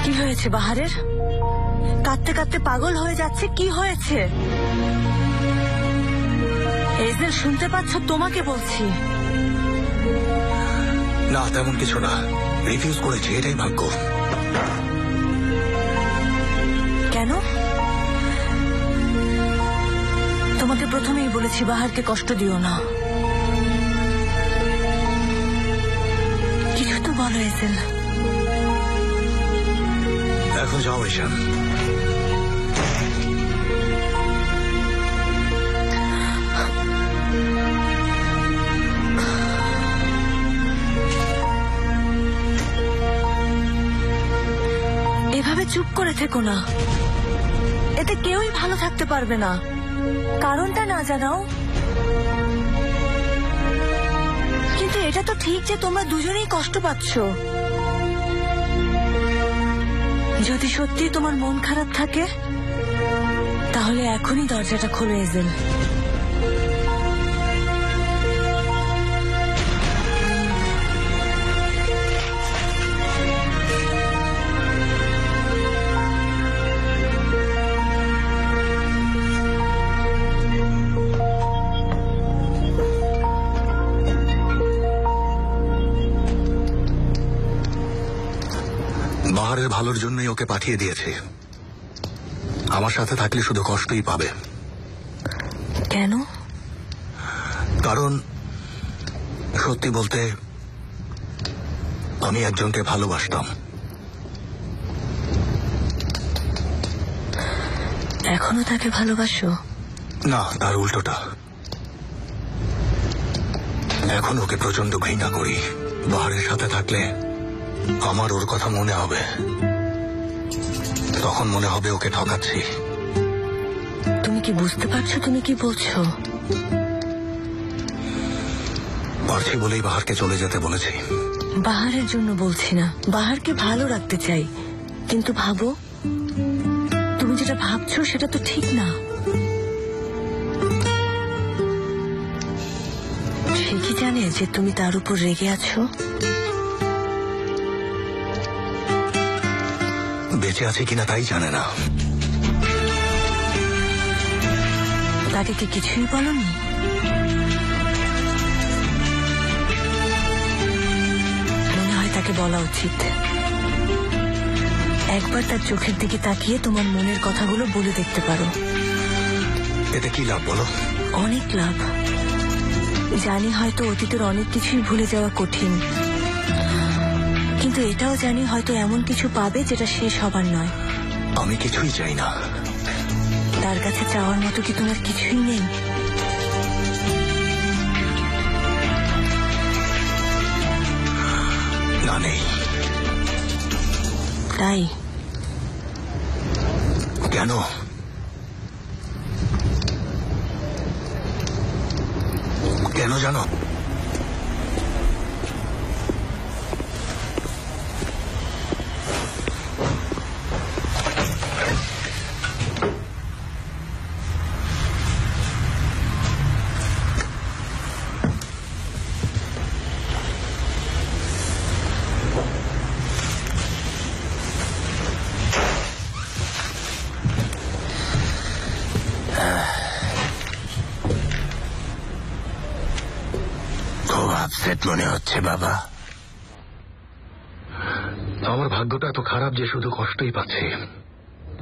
কি হয়েছে বাহারের? কাঁদতে কাঁদতে পাগল হয়ে যাচ্ছে, কি হয়েছে? এজেল শুনতে পাচ্ছ? তোমাকে বলছি। না তেমন কিছু না, রিফিউজ করেছি, এটাই ভাগ্য। কেন? তোমাকে প্রথমেই বলেছি বাহারকে কষ্ট দিও না। কিছু তো বলো এজেল। এখন যাও ঈশান। এভাবে চুপ করে থেকো না, এতে কেউই ভালো থাকতে পারবে না। কারণটা না জানাও, কিন্তু এটা তো ঠিক যে তোমরা দুজনেই কষ্ট পাচ্ছ। যদি সত্যি তোমার মন খারাপ থাকে তাহলে এখনই দরজাটা খোলো এজেল। বাহারের ভালোর জন্যই ওকে পাঠিয়ে দিয়েছে। আমার সাথে থাকলে শুধু কষ্টই পাবে। কেন? কারণ সত্যি বলতে আমি একজনকে ভালোবাসতাম। এখনো তাকে ভালোবাসো? না, তার উল্টোটা। এখন ওকে প্রচন্ড ঘৃণা করি। বাহারের সাথে থাকলে আমার ওর কথা মনে হবে, তখন মনে হবে ওকে ঠকাচ্ছি। তুমি কি বুঝতে পারছো তুমি কি বলছো? পারছি বলেই বাহারকে চলে যেতে বলেছি। বাহারের জন্য বলছি না, বাহারকে ভালো রাখতে চাই। কিন্তু ভাবো, তুমি যেটা ভাবছো সেটা তো ঠিক না। সে কি জানে যে তুমি তার উপর রেগে আছো? বেঁচে আছে কিনা তাই জানে না। তাকে কি কিছুই বলনি? মনে হয় তাকে বলা উচিত। একবার তার চোখের দিকে তাকিয়ে তোমার মনের কথাগুলো বলে দেখতে পারো। এতে কি লাভ বলো? অনেক লাভ। জানি হয়তো অতীতের অনেক কিছুই ভুলে যাওয়া কঠিন, কিন্তু এটাও জানি হয়তো এমন কিছু পাবে যেটা শেষ হবার নয়। আমি কিছুই চাই না। তার কাছে চাওয়ার মতো কি তোমার কিছুই নেই? না, নেই। তাই? কেন? কেন জানো? আপসেট মনে হচ্ছে বাবা। আমার ভাগ্যটা এত খারাপ যে শুধু কষ্টই পাচ্ছি,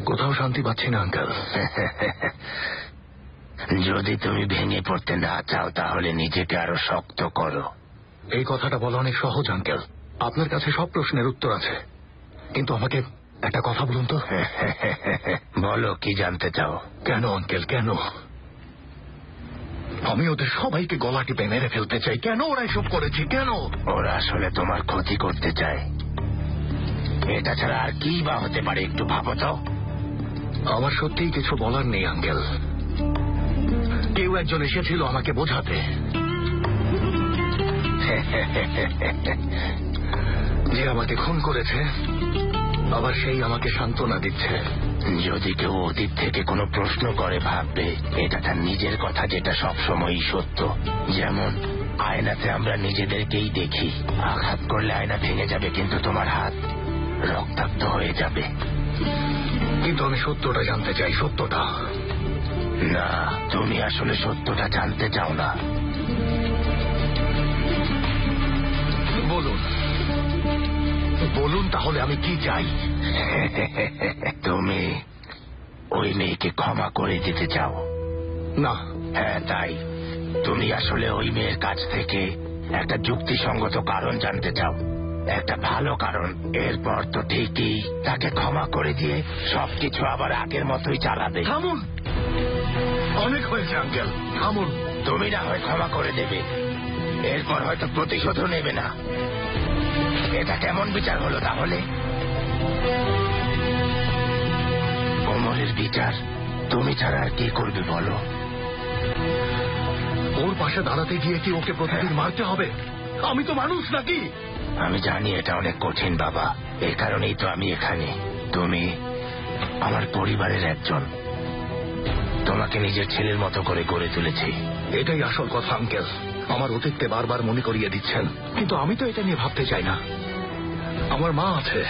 কোথাও শান্তি পাচ্ছি না আঙ্কেল। যদি তুমি ভেঙে পড়তে না চাও তাহলে নিজেকে আরো শক্ত করো। এই কথাটা বলা অনেক সহজ আঙ্কেল। আপনার কাছে সব প্রশ্নের উত্তর আছে, কিন্তু আমাকে একটা কথা বলুন তো। বলো, কি জানতে চাও? কেন আঙ্কেল, কেন? আমি ওদের সবাইকে গলা টিপে মেরে ফেলতে চাই। কেন ওরা এসব করেছে? কেন? ওরা আসলে তোমার ক্ষতি করতে চায়। এটা ছাড়া আর কি বা হতে পারে, একটু ভাবো তো। আমার সত্যিই কিছু বলার নেই আঙ্কেল। কেউ একজন এসেছিল আমাকে বোঝাতে যে আমাকে খুন করেছে, আবার সেই আমাকে সান্ত্বনা দিচ্ছে। যদি কেউ অতীত থেকে কোনো প্রশ্ন করে ভাববে এটা তার নিজের কথা, যেটা সবসময়ই সত্য। যেমন আয়নাতে আমরা নিজেদেরকেই দেখি। আঘাত করলে আয়না ভেঙে যাবে, কিন্তু তোমার হাত রক্তাক্ত হয়ে যাবে। কিন্তু আমি সত্যটা জানতে চাই, সত্যটা। না, তুমি আসলে সত্যটা জানতে চাও না। বলুন, বলুন তাহলে আমি কি চাই। তুমি ওই মেয়েকে ক্ষমা করে দিতে চাও? না। হ্যাঁ, তাই। তুমি আসলে ওই মেয়ের কাছ থেকে একটা যুক্তিসঙ্গত কারণ জানতে চাও, একটা ভালো কারণ। এরপর তো ঠিকই তাকে ক্ষমা করে দিয়ে সবকিছু আবার আগের মতোই চালাবে। থামুন, অনেক হয়েছে আঙ্কেল, থামুন। তুমি না হয় ক্ষমা করে দেবে, এরপর হয়তো প্রতিশোধও নেবে না। এটা কেমন বিচার হলো তাহলে? ওমরের বিচার তুমি ছাড়া আর কে করবে বলো? ওর পাশে দাঁড়াতে গিয়ে কি ওকে প্রতিদিন মারতে হবে? আমি তো মানুষ নাকি? আমি জানি এটা অনেক কঠিন বাবা, এই কারণেই তো আমি এখানে। তুমি আমার পরিবারের একজন, তোমাকে নিজের ছেলের মতো করে গড়ে তুলেছি। এটাই আসল কথা আঙ্কেল। আমার অতীতকে বারবার মনে করিয়ে দিচ্ছেন, কিন্তু আমি তো এটা নিয়ে ভাবতে চাই না। আমার মা আছে,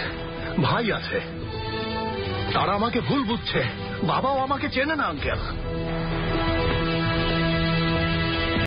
ভাই আছে, তারা আমাকে ভুল বুঝছে, বাবাও আমাকে চেনে না আঙ্কেল।